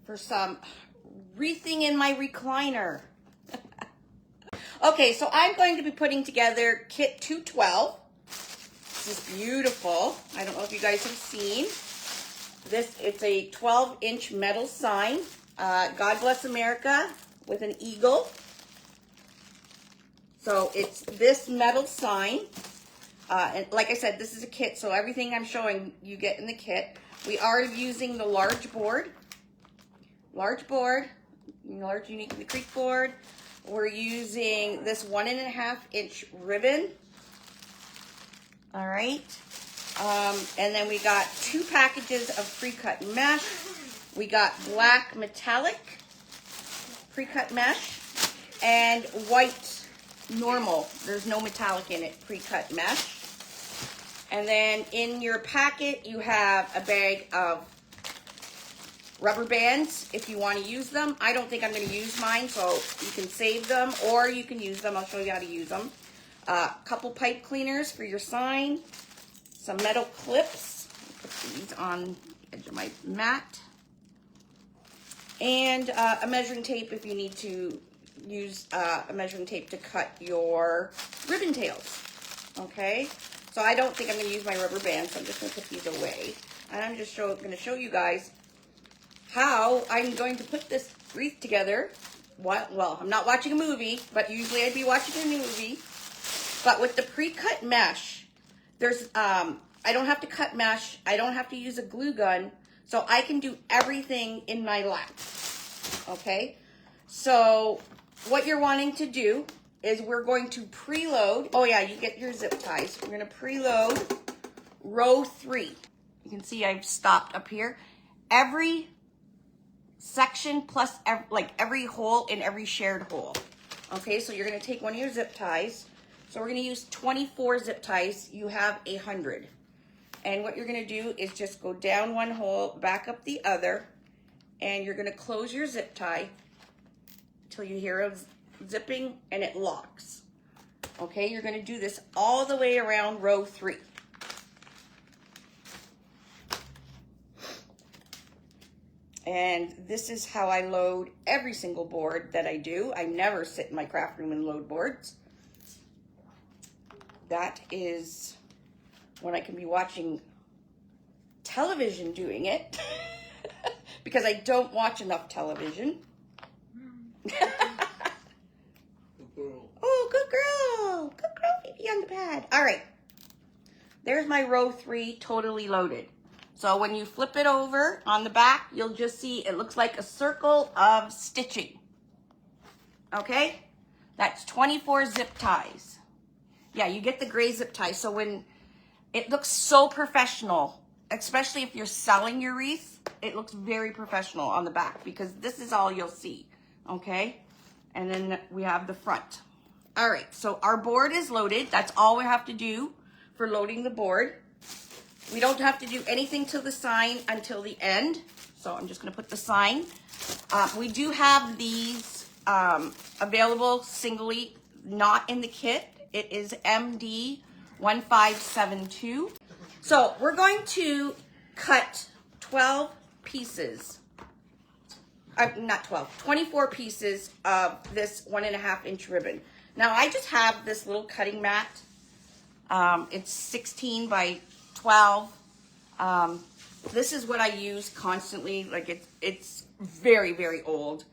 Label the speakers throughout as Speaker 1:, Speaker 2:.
Speaker 1: for some wreathing in my recliner. Okay, so I'm going to be putting together KIT212. This is beautiful. I don't know if you guys have seen this. It's a 12-inch metal sign. God Bless America with an eagle. So it's this metal sign. And like I said, this is a kit, so everything I'm showing you get in the kit. We are using the large board. Large Unique in the Creek board. We're using this 1.5-inch ribbon. All right. And then we got 2 packages of pre-cut mesh. We got black metallic pre-cut mesh and white normal. There's no metallic in it, pre-cut mesh. And then in your packet, you have a bag of rubber bands if you want to use them. I don't think I'm going to use mine, so you can save them or you can use them. I'll show you how to use them. A couple pipe cleaners for your sign. Some metal clips. Put these on the edge of my mat. And a measuring tape if you need to use a measuring tape to cut your ribbon tails. Okay? So I don't think I'm going to use my rubber bands, so I'm just going to put these away. And I'm just going to show you guys how I'm going to put this wreath together. Well, I'm not watching a movie, but usually I'd be watching a movie. But with the pre-cut mesh, there's I don't have to cut mesh. I don't have to use a glue gun. So I can do everything in my lap. Okay? So what you're wanting to do is we're going to preload. Oh yeah, you get your zip ties. We're going to preload row 3. You can see I've stopped up here. Every section plus every hole in every shared hole. Okay, so you're going to take one of your zip ties. So we're going to use 24 zip ties. You have 100. And what you're going to do is just go down one hole, back up the other, and you're going to close your zip tie until you hear a zipping and it locks. Okay, you're going to do this all the way around row 3. And this is how I load every single board that I do. I never sit in my craft room and load boards. That is when I can be watching television doing it because I don't watch enough television. Oh, good girl. Good girl, baby on the pad. All right. There's my row 3 totally loaded. So when you flip it over on the back, you'll just see it looks like a circle of stitching. Okay? That's 24 zip ties. Yeah, you get the gray zip ties. So when it looks so professional, especially if you're selling your wreath, it looks very professional on the back because this is all you'll see. Okay? And then we have the front. All right, so our board is loaded. That's all we have to do for loading the board. We don't have to do anything to the sign until the end. So I'm just going to put the sign. We do have these available singly, not in the kit. It is MD1572. So we're going to cut 12 pieces. Not 12, 24 pieces of this 1.5-inch ribbon. Now I just have this little cutting mat. It's 16 by 12. This is what I use constantly. Like it's very, very old.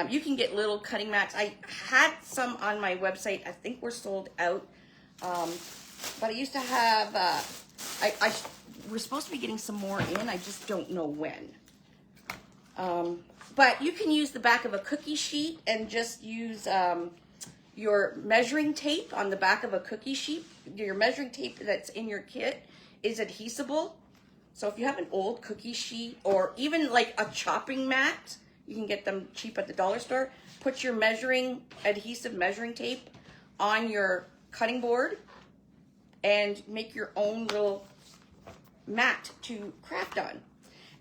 Speaker 1: You can get little cutting mats. I had some on my website. I think we're sold out. But I used to have, we're supposed to be getting some more in. I just don't know when. But you can use the back of a cookie sheet and just use your measuring tape on the back of a cookie sheet. Your measuring tape that's in your kit is adhesible. So if you have an old cookie sheet or even like a chopping mat, you can get them cheap at the dollar store. Put your adhesive measuring tape on your cutting board and make your own little mat to craft on.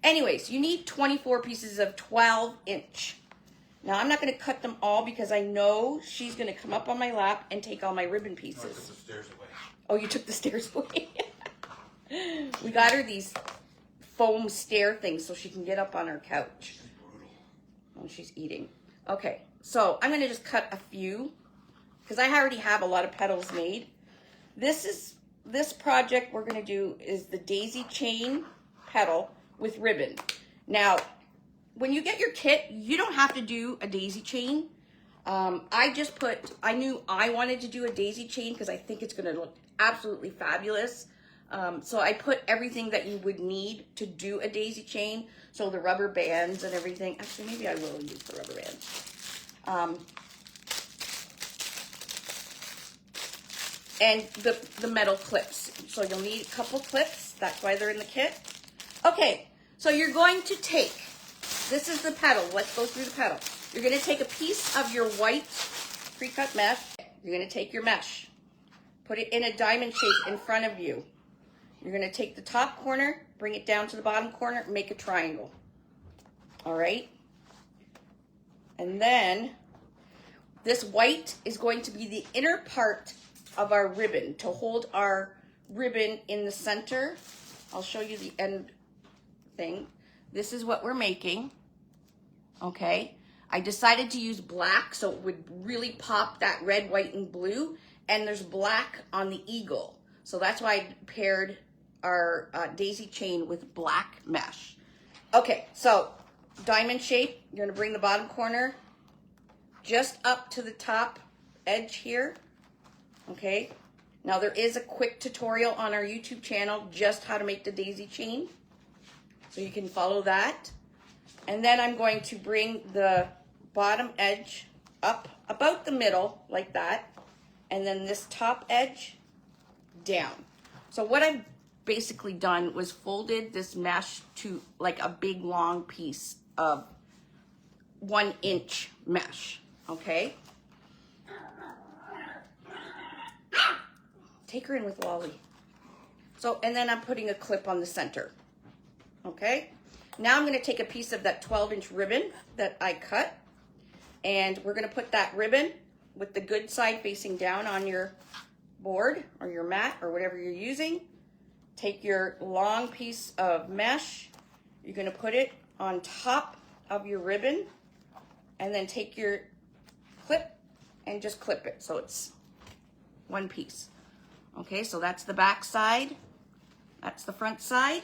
Speaker 1: Anyways, you need 24 pieces of 12-inch. Now, I'm not going to cut them all because I know she's going to come up on my lap and take all my ribbon pieces.
Speaker 2: No, I took the stairs away.
Speaker 1: Oh, you took the stairs away? We got her these foam stair things so she can get up on her couch. Oh, she's eating. Okay, so I'm gonna just cut a few because I already have a lot of petals made. This project we're gonna do is the daisy chain petal with ribbon. Now, when you get your kit, you don't have to do a daisy chain. I knew I wanted to do a daisy chain because I think it's gonna look absolutely fabulous. So I put everything that you would need to do a daisy chain. So the rubber bands and everything. Actually, maybe I will use the rubber bands. And the metal clips. So you'll need a couple clips. That's why they're in the kit. Okay, so you're going to take, this is the petal. Let's go through the petal. You're going to take a piece of your white pre-cut mesh. You're going to take your mesh. Put it in a diamond shape in front of you. You're going to take the top corner, bring it down to the bottom corner, make a triangle. All right? And then this white is going to be the inner part of our ribbon to hold our ribbon in the center. I'll show you the end thing. This is what we're making. Okay? I decided to use black so it would really pop that red, white, and blue. And there's black on the eagle. So that's why I paired our daisy chain with black mesh. Okay, so diamond shape, you're gonna bring the bottom corner just up to the top edge here, okay? Now there is a quick tutorial on our YouTube channel just how to make the daisy chain, so you can follow that. And then I'm going to bring the bottom edge up about the middle like that, and then this top edge down. So what I've basically done was folded this mesh to like a big long piece of 1 inch mesh, okay? Take her in with Laurie. So, and then I'm putting a clip on the center, okay? Now I'm gonna take a piece of that 12-inch ribbon that I cut, and we're gonna put that ribbon with the good side facing down on your board or your mat or whatever you're using. Take your long piece of mesh, you're gonna put it on top of your ribbon, and then take your clip and just clip it so it's one piece. Okay, so that's the back side, that's the front side.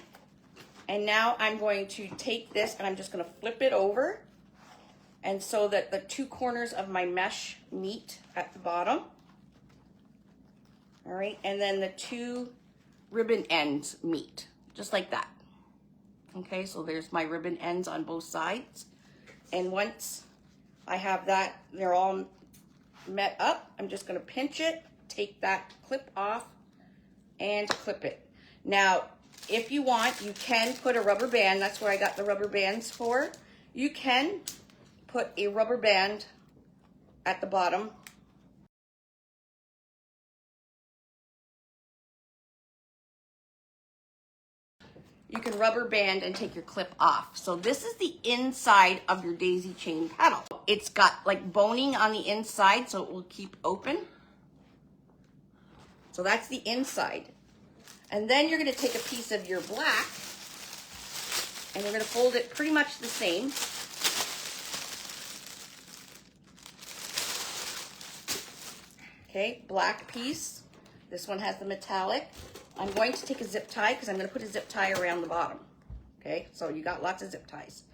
Speaker 1: And now I'm going to take this and I'm just gonna flip it over, and so that the two corners of my mesh meet at the bottom. All right, and then the two ribbon ends meet, just like that. Okay, so there's my ribbon ends on both sides. And once I have that, they're all met up, I'm just gonna pinch it, take that clip off, and clip it. Now, if you want, you can put a rubber band, that's where I got the rubber bands for. You can put a rubber band at the bottom. You can rubber band and take your clip off. So this is the inside of your daisy chain petal. It's got like boning on the inside, so it will keep open. So that's the inside. And then you're gonna take a piece of your black and you're gonna fold it pretty much the same. Okay, black piece. This one has the metallic. I'm going to take a zip tie because I'm going to put a zip tie around the bottom. Okay, so you got lots of zip ties.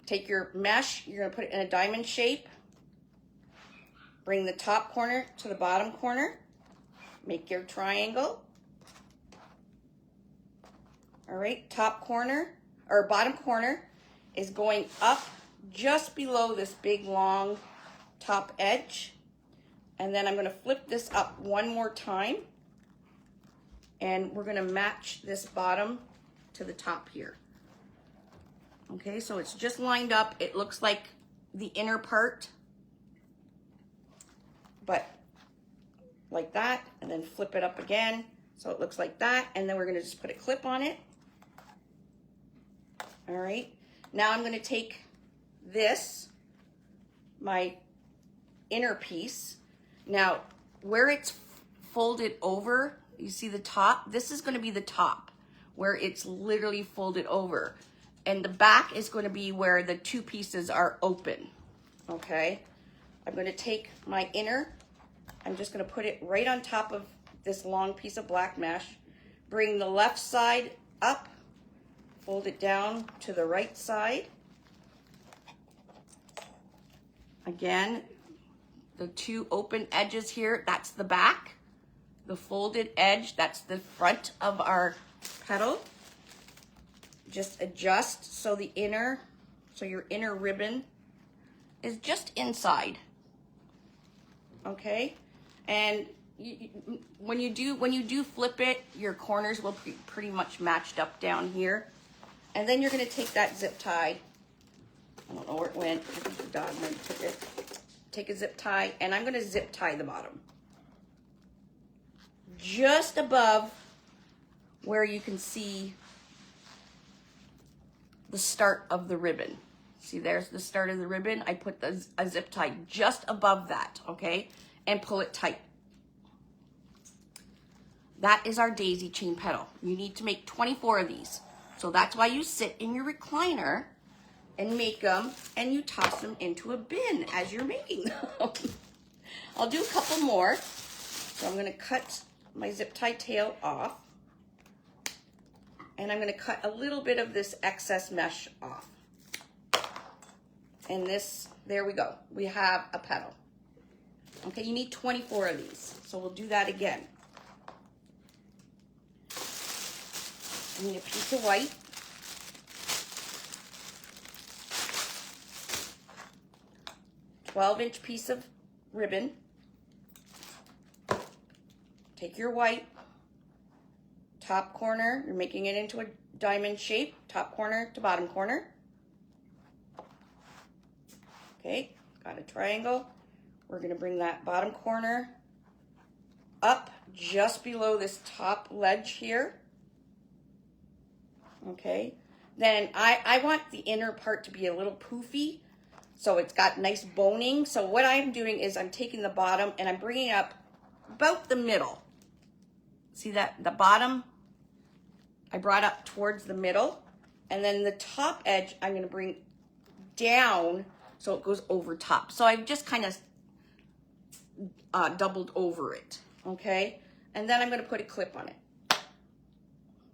Speaker 1: Take your mesh, you're going to put it in a diamond shape. Bring the top corner to the bottom corner. Make your triangle. All right, top corner, or bottom corner is going up just below this big long top edge. And then I'm going to flip this up one more time. And we're gonna match this bottom to the top here. Okay, so it's just lined up. It looks like the inner part, but like that, and then flip it up again. So it looks like that, and then we're gonna just put a clip on it. All right, now I'm gonna take this, my inner piece. Now, where it's folded over, you see the top? This is going to be the top where it's literally folded over. And the back is going to be where the two pieces are open, okay? I'm going to take my inner, I'm just going to put it right on top of this long piece of black mesh, bring the left side up, fold it down to the right side. Again, the two open edges here, that's the back. The folded edge, that's the front of our petal. Just adjust so the inner, so your inner ribbon is just inside, okay? And when you do flip it, your corners will be pretty much matched up down here. And then you're gonna take that zip tie, I don't know where it went, I think the dog might have took it. Take a zip tie, and I'm gonna zip tie the bottom. Just above where you can see the start of the ribbon. See, there's the start of the ribbon. I put a zip tie just above that, okay? And pull it tight. That is our daisy chain petal. You need to make 24 of these. So that's why you sit in your recliner and make them, and you toss them into a bin as you're making them. I'll do a couple more. So I'm gonna cut my zip tie tail off, and I'm gonna cut a little bit of this excess mesh off. And this, there we go. We have a petal. Okay, you need 24 of these. So we'll do that again. I need a piece of white. A 12-inch piece of ribbon. Take your white, top corner, you're making it into a diamond shape, top corner to bottom corner. Okay, got a triangle. We're gonna bring that bottom corner up just below this top ledge here. Okay, then I want the inner part to be a little poofy, so it's got nice boning. So what I'm doing is I'm taking the bottom and I'm bringing it up about the middle. See that, the bottom, I brought up towards the middle, and then the top edge, I'm gonna bring down so it goes over top. So I've just kind of doubled over it, okay? And then I'm gonna put a clip on it.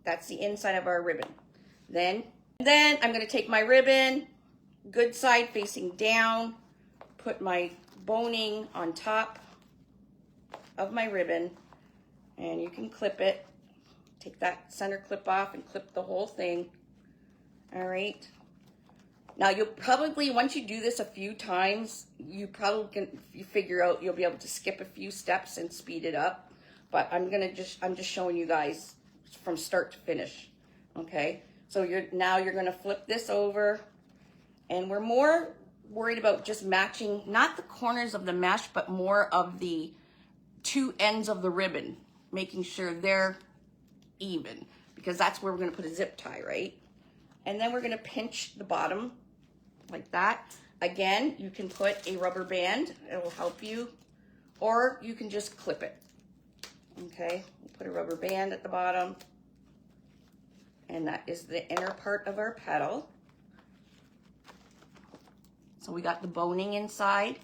Speaker 1: That's the inside of our ribbon. Then I'm gonna take my ribbon, good side facing down, put my boning on top of my ribbon, and you can clip it. Take that center clip off and clip the whole thing. All right. Now you'll probably, once you do this a few times, you probably can, you figure out you'll be able to skip a few steps and speed it up. But I'm just showing you guys from start to finish. Okay. So now you're gonna flip this over, and we're more worried about just matching, not the corners of the mesh, but more of the two ends of the ribbon, making sure they're even, because that's where we're gonna put a zip tie, right? And then we're gonna pinch the bottom like that. Again, you can put a rubber band, it will help you, or you can just clip it. Okay, we'll put a rubber band at the bottom, and that is the inner part of our petal. So we got the boning inside,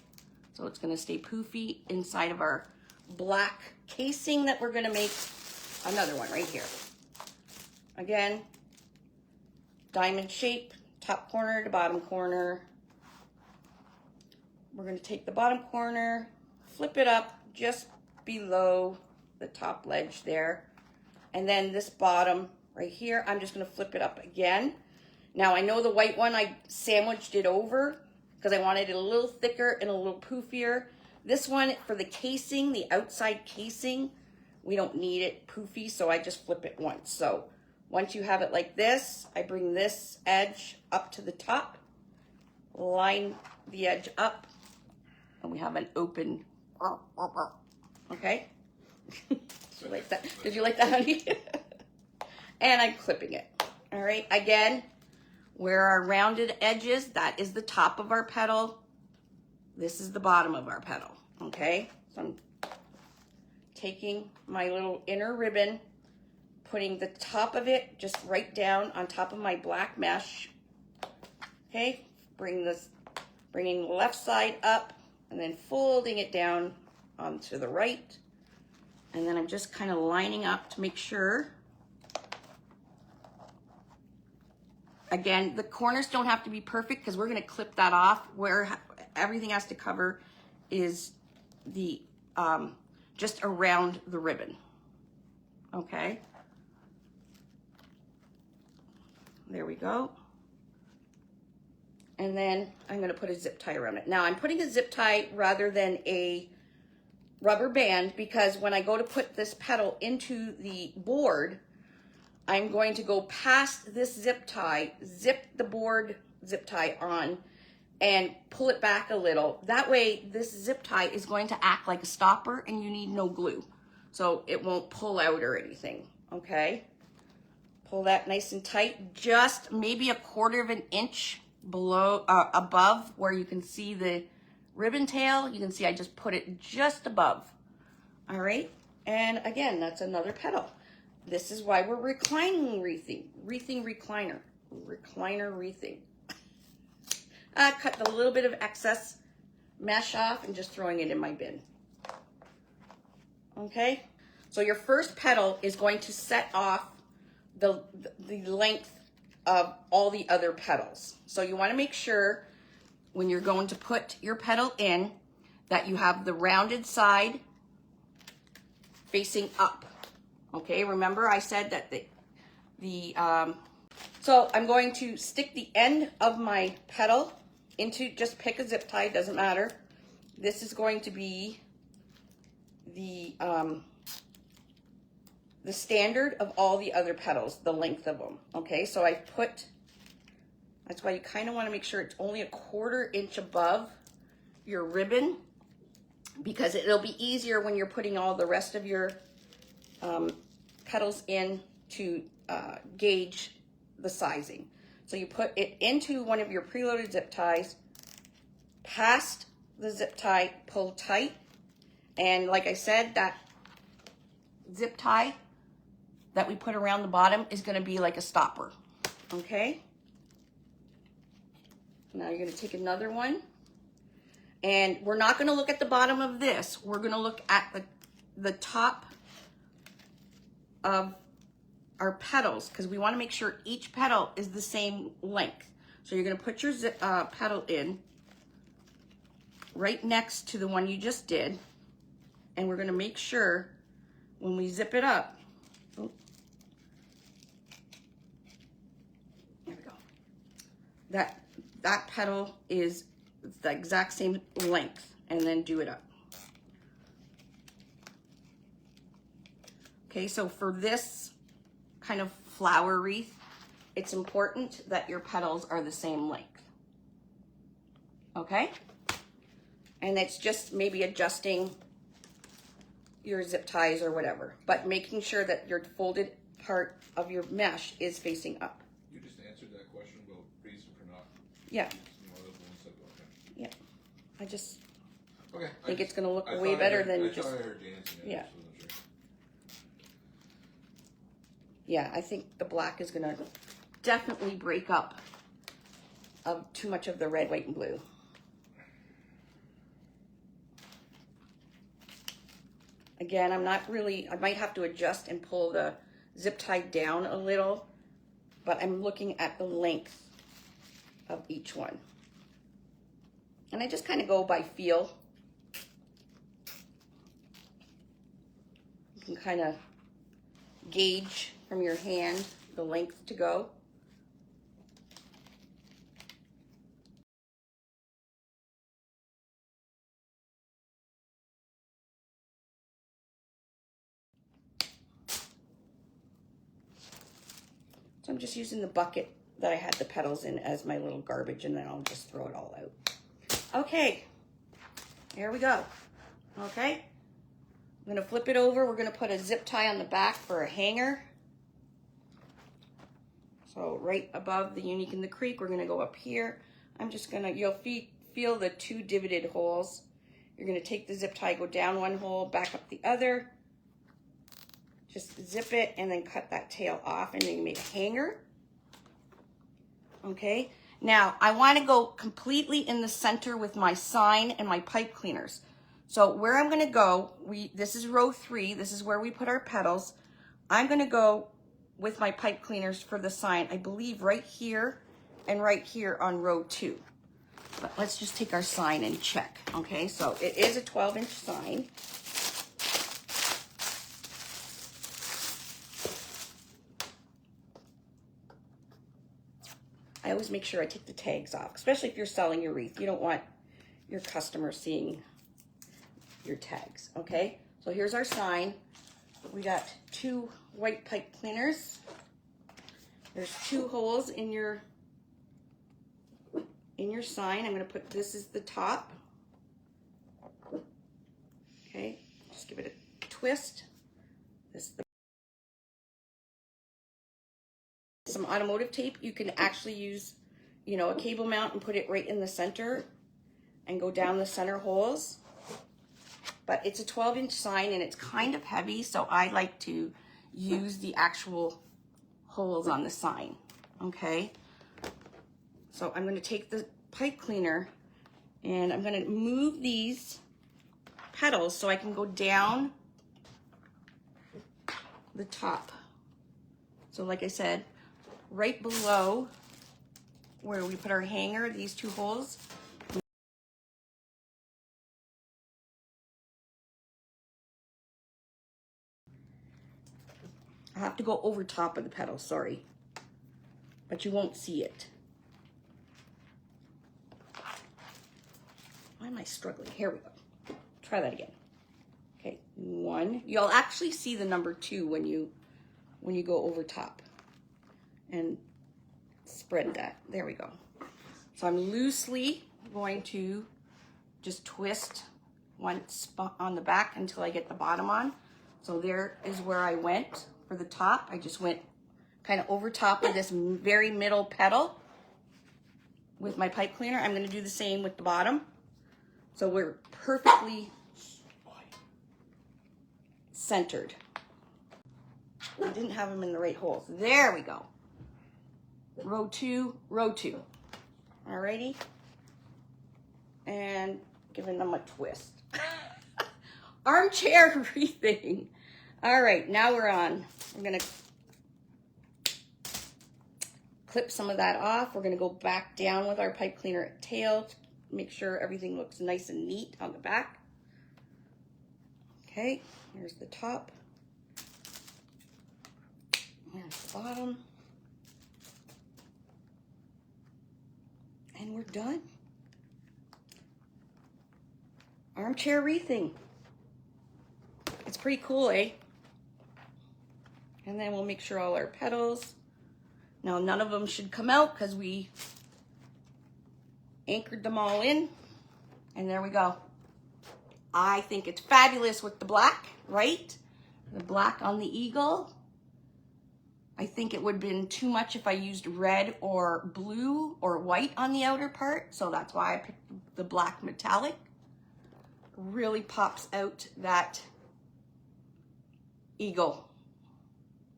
Speaker 1: so it's gonna stay poofy inside of our black casing that we're gonna make another one right here. Again, diamond shape, top corner to bottom corner. We're gonna take the bottom corner, flip it up just below the top ledge there. And then this bottom right here, I'm just gonna flip it up again. Now I know the white one, I sandwiched it over because I wanted it a little thicker and a little poofier. This one, for the casing, the outside casing, we don't need it poofy, so I just flip it once. So once you have it like this, I bring this edge up to the top, line the edge up, and we have an open, okay? Did you like that? Did you like that, honey? And I'm clipping it, all right? Again, where our rounded edge is, that is the top of our petal. This is the bottom of our petal, okay? So I'm taking my little inner ribbon, putting the top of it just right down on top of my black mesh Okay, bringing the left side up and then folding it down onto the right. And then I'm just kind of lining up to make sure. Again, the corners don't have to be perfect because we're going to clip that off. Where everything has to cover is the just around the ribbon. Okay. There we go. And then I'm going to put a zip tie around it. Now I'm putting a zip tie rather than a rubber band because when I go to put this petal into the board, I'm going to go past this zip tie, zip the board zip tie on, and pull it back a little. That way this zip tie is going to act like a stopper and you need no glue. So it won't pull out or anything, okay? Pull that nice and tight, just maybe 1/4 of an inch below, above where you can see the ribbon tail. You can see I just put it just above, all right? And again, that's another petal. This is why we're reclining wreathing, recliner wreathing. Cut a little bit of excess mesh off and just throwing it in my bin. Okay, so your first petal is going to set off the length of all the other petals. So you want to make sure when you're going to put your petal in that you have the rounded side facing up. Okay, remember I said that so I'm going to stick the end of my petal into, just pick a zip tie, doesn't matter. This is going to be the standard of all the other petals, the length of them. Okay, so I put, that's why you kind of want to make sure it's only 1/4 inch above your ribbon, because it'll be easier when you're putting all the rest of your petals in to gauge the sizing. So you put it into one of your preloaded zip ties, past the zip tie, pull tight, and like I said, that zip tie that we put around the bottom is going to be like a stopper. Okay, now you're going to take another one, and we're not going to look at the bottom of this. We're going to look at the top of our petals, because we want to make sure each petal is the same length. So you're going to put your petal in right next to the one you just did, and we're going to make sure when we zip it up, oh, there we go, that petal is the exact same length, and then do it up. Okay, so for this kind of flower wreath, it's important that your petals are the same length. Okay? And it's just maybe adjusting your zip ties or whatever, but making sure that your folded part of your mesh is facing up.
Speaker 2: You just answered that question about reason for not.
Speaker 1: Yeah.
Speaker 2: Okay.
Speaker 1: Yeah. I just
Speaker 2: okay.
Speaker 1: think it's going to look way better than
Speaker 2: I
Speaker 1: just.
Speaker 2: thought I heard the answer.
Speaker 1: Yeah.
Speaker 2: So sure.
Speaker 1: Yeah, I think the black is going to definitely break up of too much of the red, white, and blue. Again, I'm not really, I might have to adjust and pull the zip tie down a little, but I'm looking at the length of each one. And I just kind of go by feel. You can kind of gauge from your hand the length to go. So I'm just using the bucket that I had the petals in as my little garbage, and then I'll just throw it all out. Okay, here we go. Okay, I'm gonna flip it over. We're gonna put a zip tie on the back for a hanger. So right above the Unique in the Creek, we're gonna go up here. I'm just gonna, you'll feel the 2 divoted holes. You're gonna take the zip tie, go down 1 hole, back up the other. Just zip it and then cut that tail off, and then you make a hanger. Okay, Now, I want to go completely in the center with my sign and my pipe cleaners. So where I'm going to go, this is row 3. This is where we put our petals. I'm going to go with my pipe cleaners for the sign, I believe right here and right here on row 2. But let's just take our sign and check. Okay, so it is a 12-inch sign. I always make sure I take the tags off, especially if you're selling your wreath. You don't want your customer seeing your tags, okay? So here's our sign. We got 2 white pipe cleaners. There's 2 holes in your sign. I'm gonna put, this is the top. Okay, just give it a twist. This is the some automotive tape. You can actually use, you know, a cable mount and put it right in the center and go down the center holes. But it's a 12-inch sign and it's kind of heavy, so I like to use the actual holes on the sign, okay? So I'm gonna take the pipe cleaner and I'm gonna move these petals so I can go down the top. So like I said, right below where we put our hanger, these 2 holes. I have to go over top of the petal, sorry, but you won't see it. Why am I struggling? Here we go. Try that again. Okay, 1. You'll actually see the number 2 when you go over top. And spread that. There we go. So I'm loosely going to just twist one spot on the back until I get the bottom on. So there is where I went for the top. I just went kind of over top of this very middle petal with my pipe cleaner. I'm going to do the same with the bottom. So we're perfectly centered. I didn't have them in the right holes. There we go. Row 2, row 2. Alrighty. And giving them a twist. Armchair wreathing. All right, now we're on. We're gonna clip some of that off. We're gonna go back down with our pipe cleaner tail to make sure everything looks nice and neat on the back. Okay, here's the top. Here's the bottom. And we're done. Armchair wreathing. It's pretty cool, eh? And then we'll make sure all our petals. Now none of them should come out because we anchored them all in. And there we go. I think it's fabulous with the black, right? The black on the eagle. I think it would have been too much if I used red or blue or white on the outer part. So that's why I picked the black metallic. Really pops out that eagle,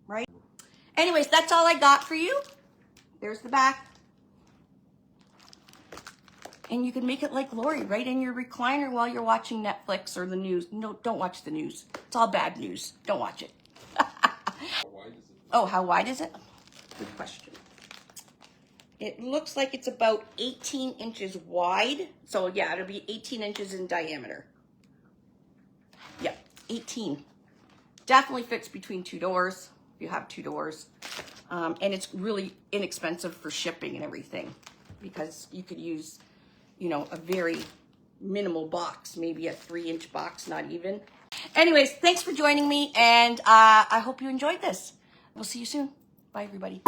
Speaker 1: right? Anyways, that's all I got for you. There's the back. And you can make it like Laurie, right in your recliner while you're watching Netflix or the news. No, don't watch the news. It's all bad news. Don't watch it. Oh, how wide is it? Good question. It looks like it's about 18 inches wide. So yeah, it'll be 18 inches in diameter. Yeah, 18. Definitely fits between 2 doors, if you have 2 doors. And it's really inexpensive for shipping and everything because you could use, you know, a very minimal box, maybe a 3-inch box, not even. Anyways, thanks for joining me, and I hope you enjoyed this. We'll see you soon. Bye, everybody.